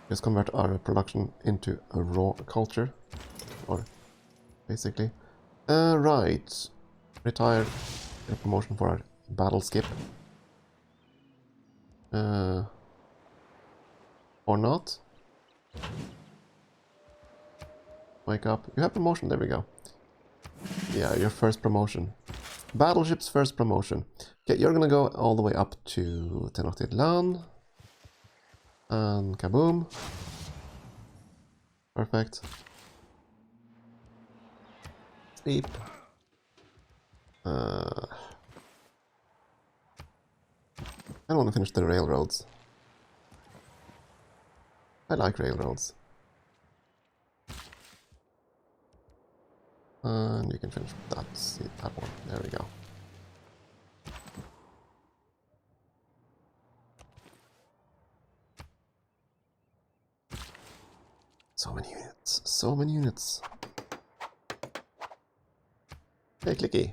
Just convert our production into a raw culture. Or basically. Right. Retire a promotion for our battle skip. Or not. Wake up. You have promotion, there we go. Yeah, your first promotion. Battleship's first promotion. Okay, you're gonna go all the way up to Tenochtitlan. And kaboom. Perfect. Sleep. I don't want to finish the railroads. I like railroads. And you can finish that one. There we go. So many units. So many units. Hey, clicky.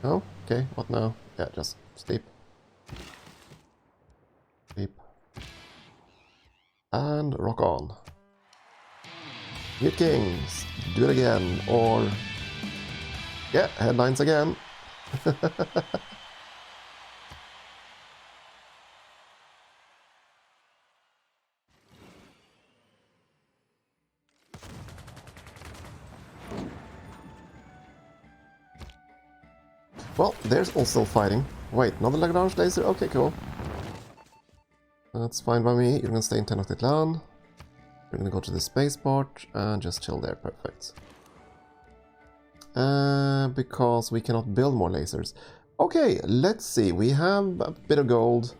Oh, okay. What now? Yeah, just sleep. Sleep. And rock on. Mute Kings, do it again, or... Yeah, headlines again. Well, there's also fighting. Wait, another Lagrange laser? Okay, cool. That's fine by me. You're gonna stay in Tenochtitlan. We're gonna go to the spaceport and just chill there. Perfect. Because we cannot build more lasers. Okay, let's see. We have a bit of gold.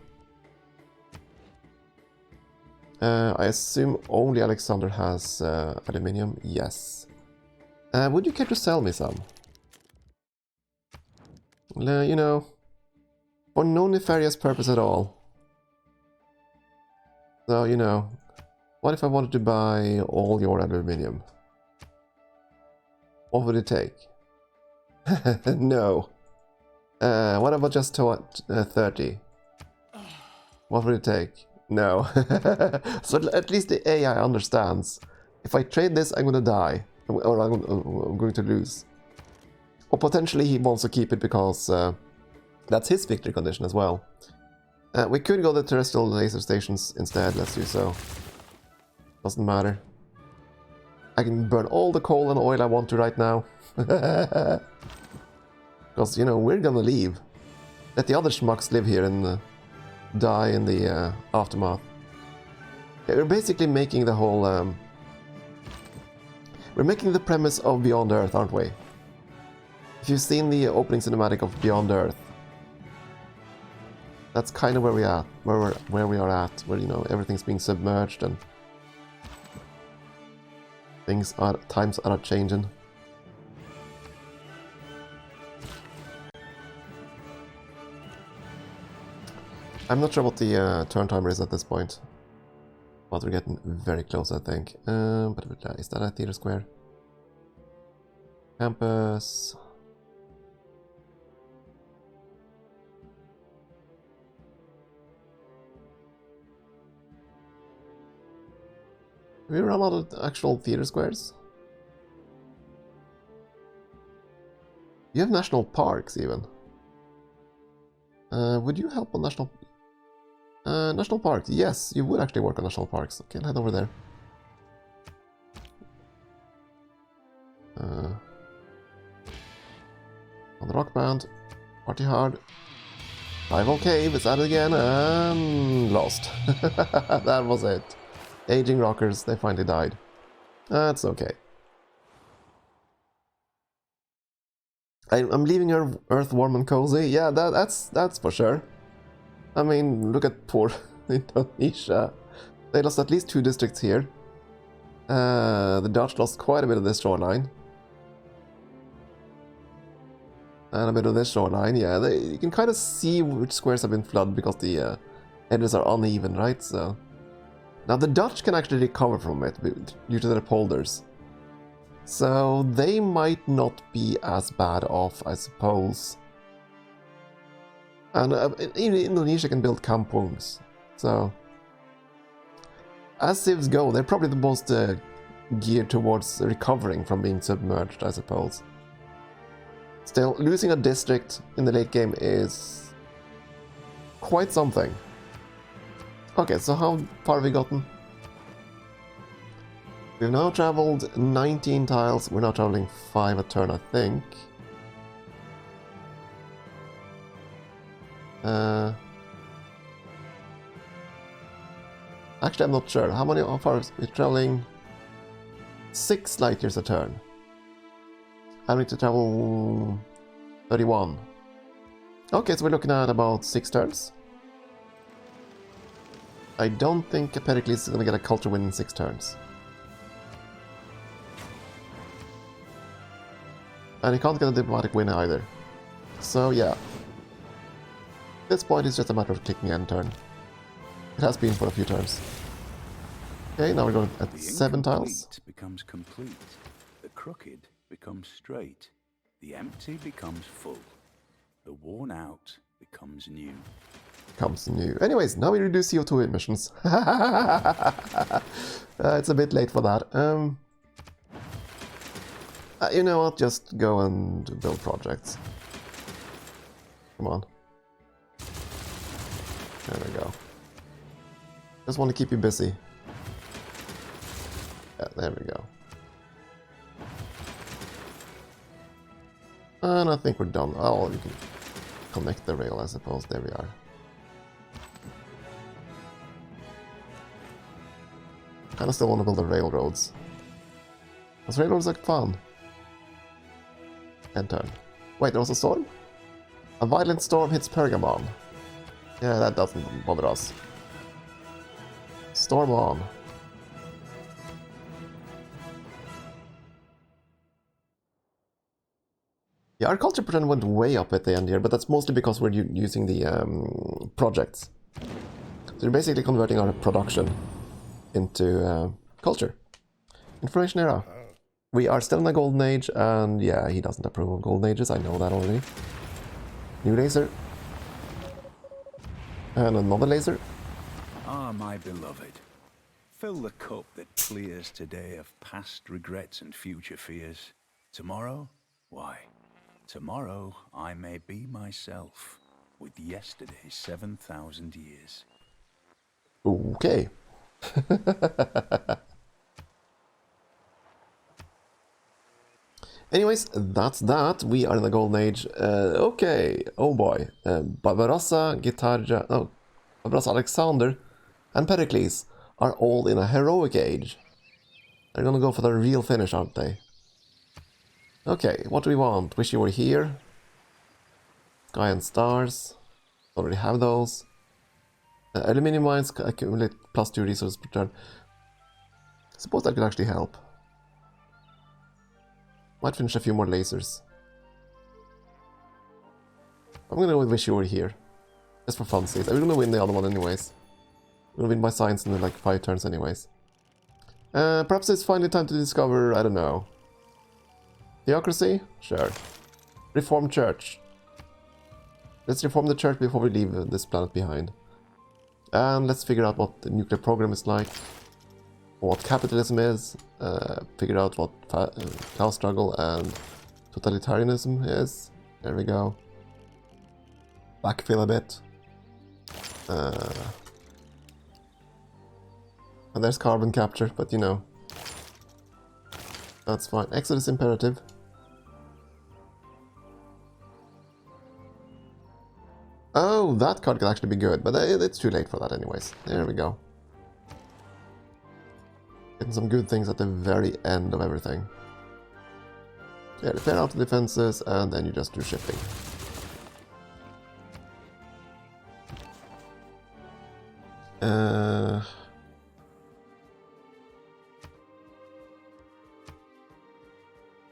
I assume only Alexander has aluminium. Yes. Would you care to sell me some? You know, for no nefarious purpose at all. So, you know, what if I wanted to buy all your aluminium? What would it take? No. What about just 30? What would it take? No. So at least the AI understands. If I trade this, I'm gonna die. Or I'm going to lose. Or potentially he wants to keep it because that's his victory condition as well. We could go to the terrestrial laser stations instead. Let's do so. Doesn't matter. I can burn all the coal and oil I want to right now. Because, you know, we're gonna leave. Let the other schmucks live here and die in the aftermath. Yeah, we're basically making the whole... we're making the premise of Beyond Earth, aren't we? If you've seen the opening cinematic of Beyond Earth, that's kind of where we are. Where we are at, where, you know, everything's being submerged and times are changing. I'm not sure what the turn timer is at this point, but we're getting very close, I think. Is that a theater square? Campus. Do we run out of actual theater squares? You have national parks, even. Would you help on national parks? Yes, you would actually work on national parks. Okay, I'll head over there. On the rock band. Party hard. Rival cave, it's at it again, and lost. That was it. Aging rockers, they finally died. That's okay. I'm leaving Earth warm and cozy. Yeah, that's for sure. I mean, look at poor Indonesia. They lost at least 2 districts here. The Dutch lost quite a bit of this shoreline. And a bit of this shoreline, yeah. You can kind of see which squares have been flooded because the edges are uneven, right? So now the Dutch can actually recover from it due to their polders. So they might not be as bad off, I suppose. And even Indonesia can build kampungs. So as civs go, they're probably the most geared towards recovering from being submerged, I suppose. Still, losing a district in the late game is quite something. Okay, so how far have we gotten? We've now traveled 19 tiles. We're now traveling 5 a turn, I think. Actually, I'm not sure. How far is we traveling? 6 light years a turn. I need to travel 31. Okay, so we're looking at about 6 turns. I don't think Pericles is going to get a culture win in 6 turns. And he can't get a diplomatic win either. So yeah. At this point it's just a matter of clicking end turn. It has been for a few turns. Okay, now we're going at 7 tiles. The becomes complete. The crooked becomes straight. The empty becomes full. The worn out becomes new. Anyways, now we reduce CO2 emissions. It's a bit late for that. You know what? Just go and build projects. Come on. There we go. Just want to keep you busy. Yeah, there we go. And I think we're done. Oh, you can connect the rail, I suppose. There we are. Kind of still want to build the railroads. Because railroads are fun. End turn. Wait, there was a storm? A violent storm hits Pergamon. Yeah, that doesn't bother us. Storm on. Yeah, our culture pretend went way up at the end here, but that's mostly because we're using the projects. So we're basically converting our production into culture. Information era. We are still in the golden age, and yeah, he doesn't approve of golden ages, I know that already. New laser. And another laser. Ah, my beloved. Fill the cup that clears today of past regrets and future fears. Tomorrow? Why? Tomorrow I may be myself, with yesterday's 7,000 years. Okay. Anyways, that's that. We are in the golden age. Okay. Oh boy. Barbarossa, Barbarossa, Alexander, and Pericles are all in a heroic age. They're gonna go for the real finish, aren't they? Okay, what do we want? Wish you were here. Sky and stars. Already have those. Aluminium mines accumulate +2 resources per turn. I suppose that could actually help. Might finish a few more lasers. I'm gonna go with Wish You Were Here. Just for funsies. I'm gonna win the other one anyways. I'm gonna win by science in like 5 turns anyways. Perhaps it's finally time to discover, I don't know. Theocracy? Sure. Reform church. Let's reform the church before we leave this planet behind. And let's figure out what the nuclear program is like. What capitalism is. Figure out what class struggle and totalitarianism is. There we go. Backfill a bit. And there's carbon capture, but you know. That's fine. Exodus imperative. Oh, that card could actually be good, but it's too late for that anyways. There we go. Getting some good things at the very end of everything. Yeah, repair out the defenses, and then you just do shipping.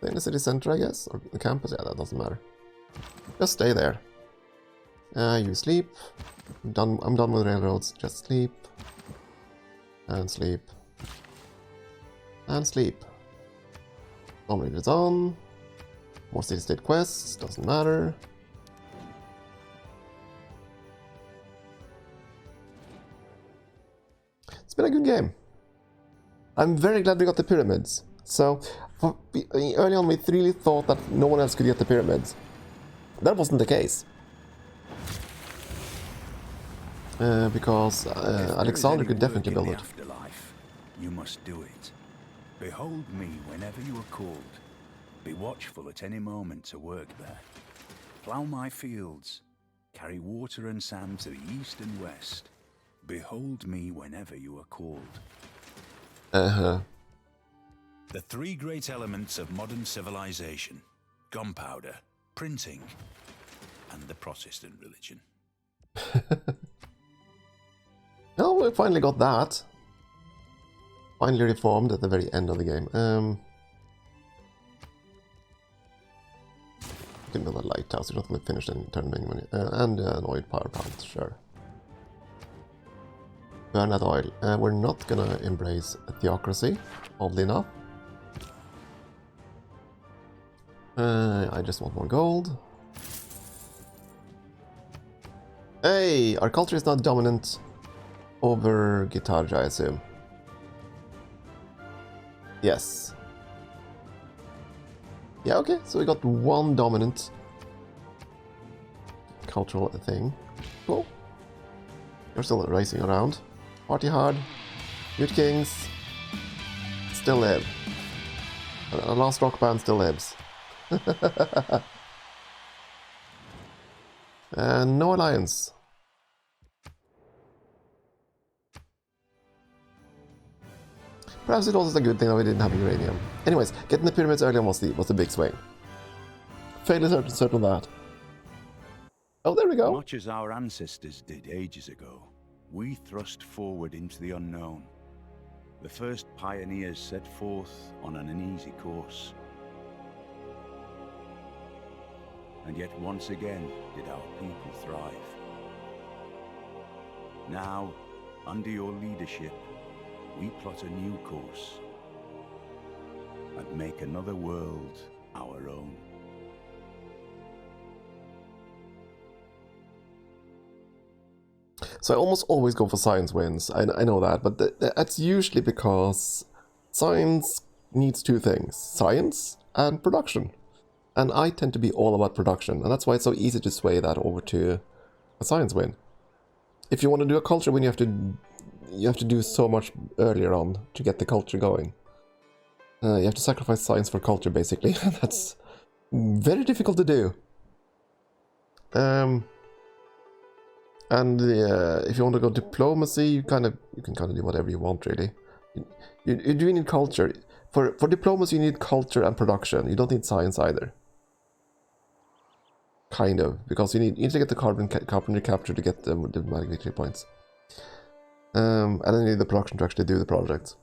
Stay in the city center, I guess? Or the campus? Yeah, that doesn't matter. Just stay there. You sleep. I'm done with railroads. Just sleep. And sleep. And sleep. Dominator is on. More city-state quests. Doesn't matter. It's been a good game. I'm very glad we got the pyramids. So, early on we really thought that no one else could get the pyramids. That wasn't the case. Because Alexander could definitely build it. Afterlife, you must do it. Behold me whenever you are called. Be watchful at any moment to work there. Plough my fields. Carry water and sand to the east and west. Behold me whenever you are called. The three great elements of modern civilization: gunpowder, printing, and the Protestant religion. Oh, we finally got that. Finally reformed at the very end of the game. You can build a lighthouse, you're not going to finish any turn many money. And an oil power plant, sure. Burn that oil. We're not going to embrace a theocracy, oddly enough. I just want more gold. Hey, our culture is not dominant over Guitarja, I assume. Yes. Yeah, okay, so we got one dominant cultural thing. Cool. You're still racing around. Party hard. Mute Kings still live. A last rock band still lives. And no alliance. Perhaps it was a good thing that we didn't have uranium. Anyways, getting the pyramids early on was the big swing. Fairly certain of that. Oh, there we go. Much as our ancestors did ages ago, we thrust forward into the unknown. The first pioneers set forth on an uneasy course. And yet once again did our people thrive. Now, under your leadership, we plot a new course and make another world our own. So I almost always go for science wins. I know that, but that's usually because science needs two things: science and production. And I tend to be all about production, and that's why it's so easy to sway that over to a science win. If you want to do a culture win, you have to do so much earlier on to get the culture going. You have to sacrifice science for culture, basically. That's very difficult to do. If you want to go diplomacy, you can kind of do whatever you want, really. You do need culture. For diplomacy, you need culture and production. You don't need science either. Kind of, because you need to get the carbon capture to get the diplomatic victory points. And then you need the production to actually do the project.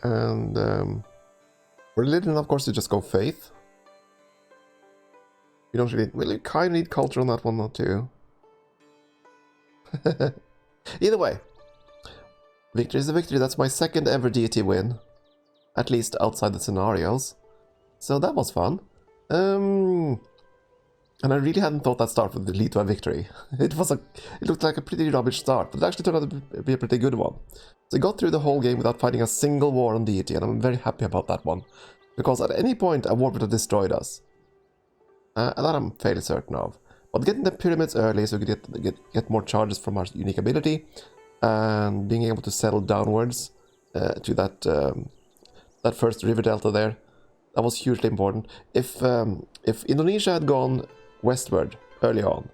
And for religion, of course, you just go faith. You don't really... Well, you kind of need culture on that one, though, too. Either way, victory is a victory. That's my second ever deity win. At least outside the scenarios. So that was fun. And I really hadn't thought that start would lead to a victory. It looked like a pretty rubbish start, but it actually turned out to be a pretty good one. So I got through the whole game without fighting a single war on deity, and I'm very happy about that one. Because at any point a war would have destroyed us. And that I'm fairly certain of. But getting the pyramids early so we could get more charges from our unique ability, and being able to settle downwards to that first river delta there, that was hugely important. If Indonesia had gone westward early on,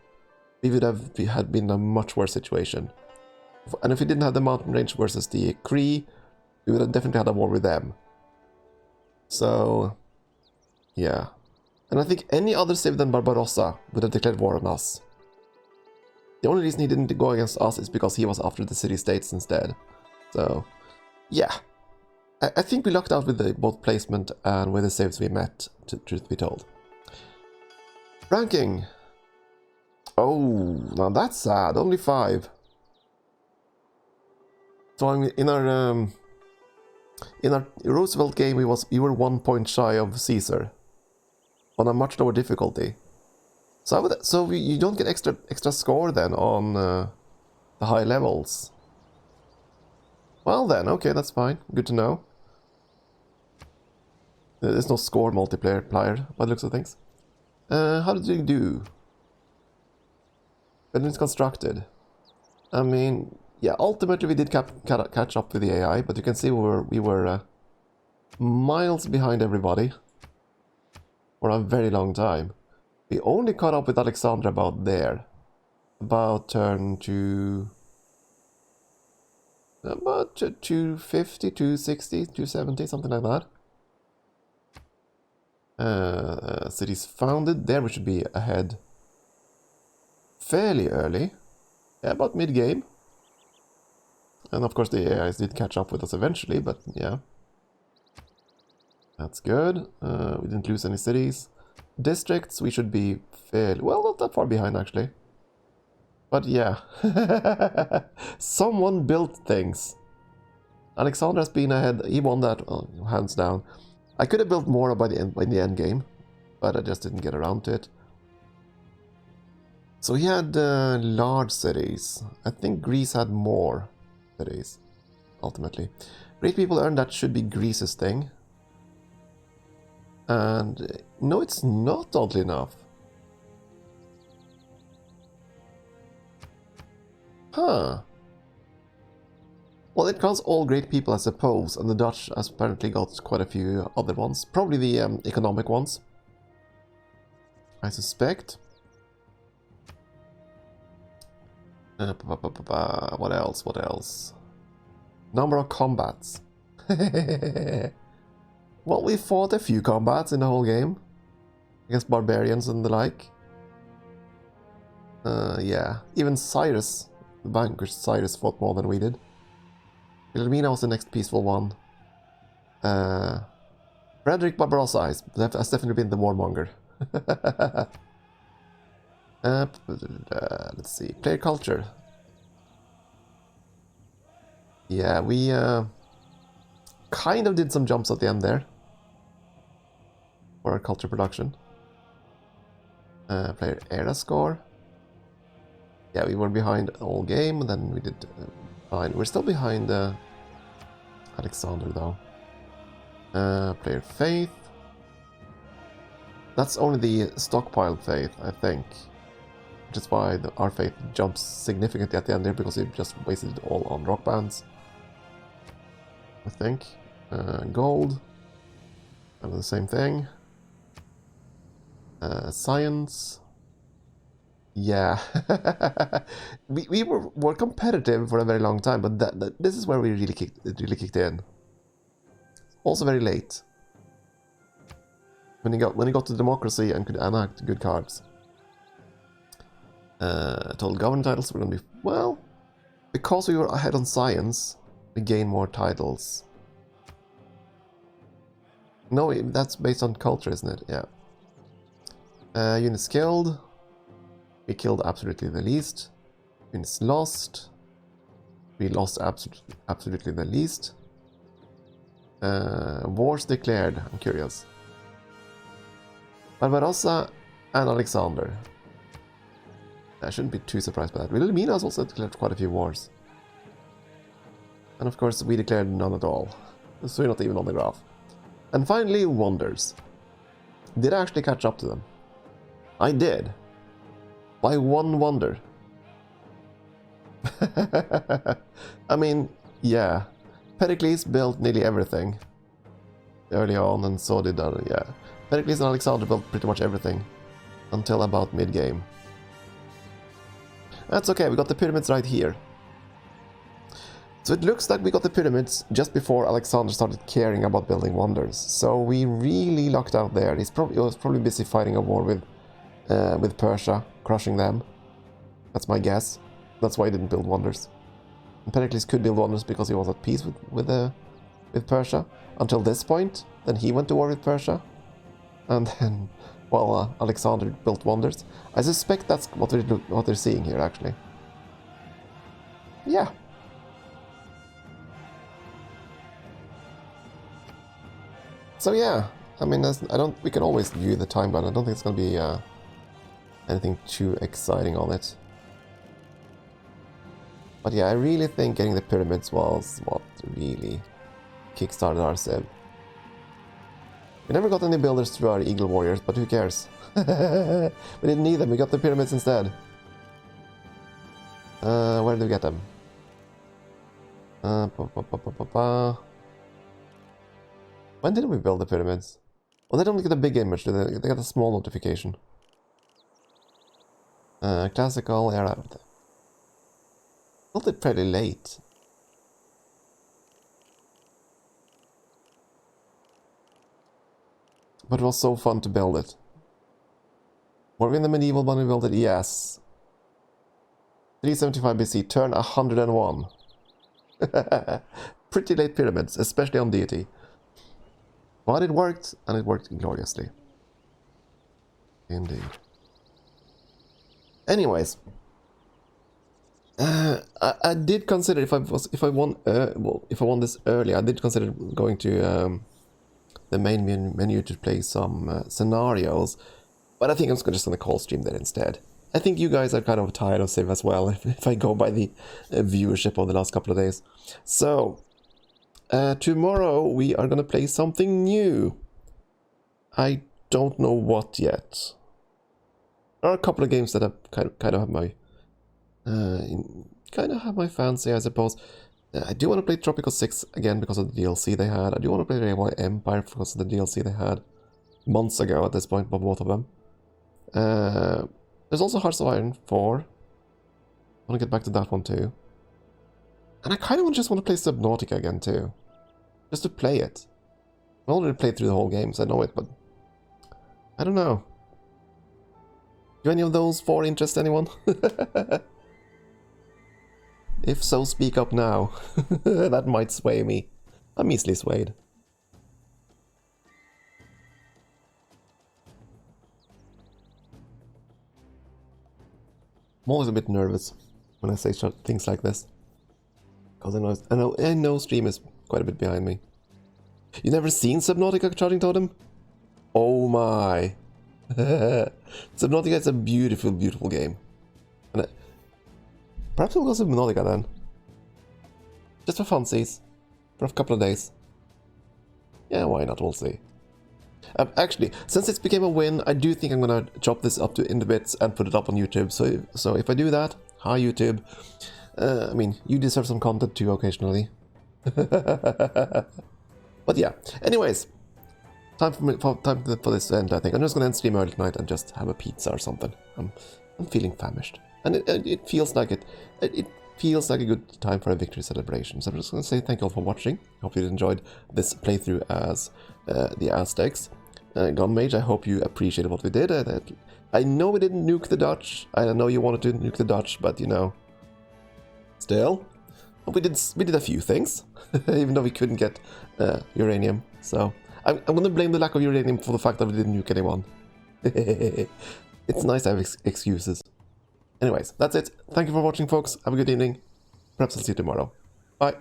we would have been in a much worse situation. And if we didn't have the mountain range versus the Cree, we would have definitely had a war with them. So, yeah. And I think any other civ than Barbarossa would have declared war on us. The only reason he didn't go against us is because he was after the city-states instead. So, yeah. I think we lucked out with both placement and with the civs we met, truth be told. Ranking. Oh, now that's sad. Only 5. So in our Roosevelt game, we were 1 point shy of Caesar on a much lower difficulty. So you don't get extra score then on the high levels. Well then, okay, that's fine. Good to know. There's no score multiplayer by the looks of things. How did you do? When it's constructed. I mean, yeah, ultimately we did catch up with the AI, but you can see we were miles behind everybody for a very long time. We only caught up with Alexandra about there. About turn to... about 250, 260, 270, something like that. Cities founded. There we should be ahead fairly early. Yeah, about mid-game. And of course the AIs did catch up with us eventually, but yeah. That's good. We didn't lose any cities. Districts, we should be fairly... well, not that far behind actually. But yeah. Someone built things. Alexander's been ahead. He won that, hands down. I could have built more by the end game, but I just didn't get around to it. So he had large cities. I think Greece had more cities, ultimately. Great people earned that should be Greece's thing. And no, it's not, oddly enough. Huh. Well, it counts all great people, I suppose, and the Dutch has apparently got quite a few other ones. Probably the economic ones, I suspect. What else? What else? Number of combats. Well, we fought a few combats in the whole game. Against barbarians and the like. Yeah. Even Cyrus, the vanquished Cyrus, fought more than we did. Wilhelmina was the next peaceful one. Frederick Barbarossa has definitely been the warmonger. Let's see. Player culture. Yeah, we kind of did some jumps at the end there. For our culture production. Player era score. Yeah, we were behind all game, and then we did fine. We're still behind Alexander though. Player faith. That's only the stockpiled faith, I think. Which is why our faith jumps significantly at the end there, because we just wasted it all on rock bands. I think. Gold. And the same thing. Science. Yeah. we were competitive for a very long time, but this is where we really kicked in. Also very late. When he got to democracy and could enact good cards. Total government titles were gonna be, well, because we were ahead on science, we gained more titles. No, that's based on culture, isn't it? Yeah. Units killed. We killed absolutely the least. Units lost. We lost absolutely the least. Wars declared. I'm curious. Barbarossa and Alexander. I shouldn't be too surprised by that. Wilhelmina has also declared quite a few wars. And of course we declared none at all. So we're not even on the graph. And finally, wonders. Did I actually catch up to them? I did. By one wonder. I mean, yeah. Pericles built nearly everything early on, and so did yeah. Pericles and Alexander built pretty much everything until about mid-game. That's okay, we got the pyramids right here. So it looks like we got the pyramids just before Alexander started caring about building wonders. So we really lucked out there. He was probably busy fighting a war with Persia, crushing them. That's my guess. That's why he didn't build wonders. And Pericles could build wonders because he was at peace with Persia until this point. Then he went to war with Persia, and then, well, Alexander built wonders. I suspect that's what they're seeing here, actually. Yeah. So yeah, I mean, we can always view the timeline. I don't think it's gonna be anything too exciting on it. But yeah, I really think getting the pyramids was what really kickstarted our civ. We never got any builders through our Eagle Warriors, but who cares? We didn't need them, we got the pyramids instead. Where did we get them? When did we build the pyramids? Well, they don't get a big image, they get a small notification. Classical era. Built it pretty late. But it was so fun to build it. Were we in the medieval when we built it? Yes. 375 BC, turn 101. Pretty late pyramids, especially on Deity. But it worked, and it worked gloriously. Indeed. Anyways, I did consider if I won this early, I did consider going to the main menu to play some scenarios, but I think I'm just gonna call stream that instead. I think you guys are kind of tired of Civ as well, if I go by the viewership of the last couple of days. So, tomorrow we are gonna play something new. I don't know what yet. There are a couple of games that have kind of have my fancy, I suppose. I do want to play Tropical 6 again because of the DLC they had. I do want to play Railway Empire because of the DLC they had months ago at this point, but both of them. There's also Hearts of Iron 4. I want to get back to that one too. And I kind of just want to play Subnautica again too. Just to play it. I already played through the whole game, so I know it, but I don't know. Do any of those 4 interest anyone? If so, speak up now. That might sway me. I'm easily swayed. I'm always a bit nervous when I say things like this, because I know stream is quite a bit behind me. You never seen Subnautica Charging Totem? Oh my! Subnautica is a beautiful, beautiful game. And perhaps we'll go Subnautica then. Just for funsies. For a couple of days. Yeah, why not? We'll see. Actually, since it's became a win, I do think I'm gonna chop this up into bits and put it up on YouTube. So if I do that, hi YouTube. I mean, you deserve some content too occasionally. But yeah. Anyways, time for this to end. I think I'm just gonna end stream early tonight and just have a pizza or something. I'm feeling famished, and it feels like it feels like a good time for a victory celebration. So I'm just gonna say thank you all for watching. Hope you enjoyed this playthrough as the Aztecs. Gunmage, I hope you appreciated what we did. I know we didn't nuke the Dutch. I know you wanted to nuke the Dutch, but you know, still, we did a few things, even though we couldn't get uranium. So I'm gonna blame the lack of uranium for the fact that we didn't nuke anyone. It's nice to have excuses. Anyways, that's it. Thank you for watching, folks. Have a good evening. Perhaps I'll see you tomorrow. Bye.